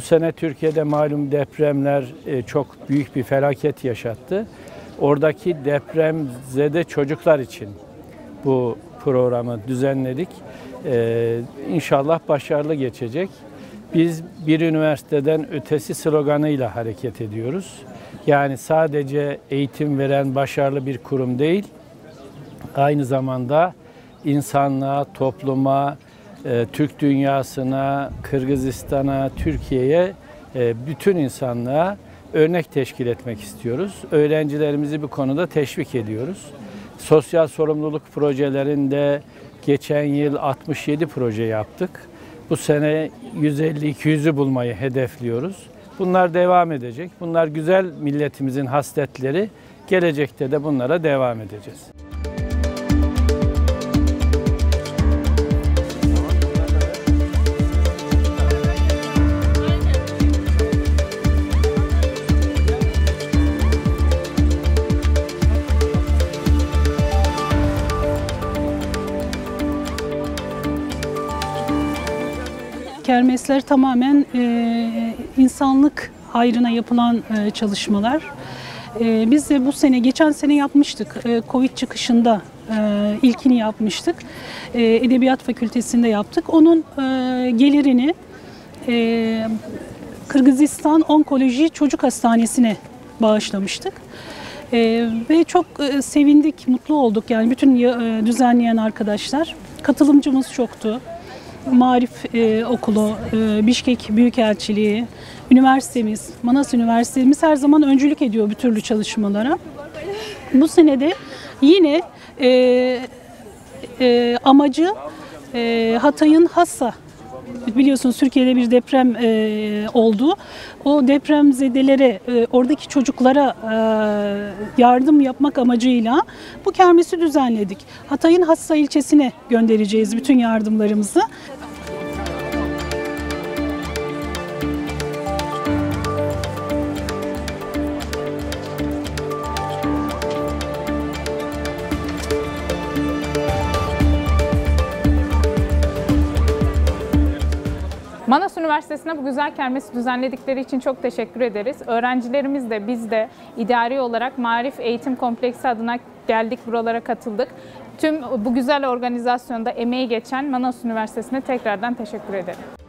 sene Türkiye'de malum depremler çok büyük bir felaket yaşattı. Oradaki depremzede çocuklar için bu programı düzenledik. İnşallah başarılı geçecek. Biz bir üniversiteden ötesi sloganıyla hareket ediyoruz. Yani sadece eğitim veren başarılı bir kurum değil, aynı zamanda insanlığa, topluma, Türk dünyasına, Kırgızistan'a, Türkiye'ye, bütün insanlığa örnek teşkil etmek istiyoruz. Öğrencilerimizi bu konuda teşvik ediyoruz. Sosyal sorumluluk projelerinde geçen yıl 67 proje yaptık. Bu sene 150-200'ü bulmayı hedefliyoruz. Bunlar devam edecek. Bunlar güzel milletimizin hasletleri. Gelecekte de bunlara devam edeceğiz. Kermesler tamamen insanlık hayrına yapılan çalışmalar. Biz de bu sene, geçen sene yapmıştık. Covid çıkışında ilkini yapmıştık. Edebiyat Fakültesi'nde yaptık. Onun gelirini Kırgızistan Onkoloji Çocuk Hastanesi'ne bağışlamıştık. Ve çok sevindik, mutlu olduk. Yani bütün düzenleyen arkadaşlar. Katılımcımız çoktu. Marif Okulu, Bişkek Büyükelçiliği, üniversitemiz, Manas Üniversitemiz her zaman öncülük ediyor bir türlü çalışmalara. Bu sene de yine amacı Hatay'ın Hassa, biliyorsunuz Türkiye'de bir deprem oldu. O depremzedelere, oradaki çocuklara yardım yapmak amacıyla bu kermesi düzenledik. Hatay'ın Hassa ilçesine göndereceğiz bütün yardımlarımızı. Manas Üniversitesi'ne bu güzel kermesi düzenledikleri için çok teşekkür ederiz. Öğrencilerimiz de biz de idari olarak Marif Eğitim Kompleksi adına geldik, buralara katıldık. Tüm bu güzel organizasyonda emeği geçen Manas Üniversitesi'ne tekrardan teşekkür ederim.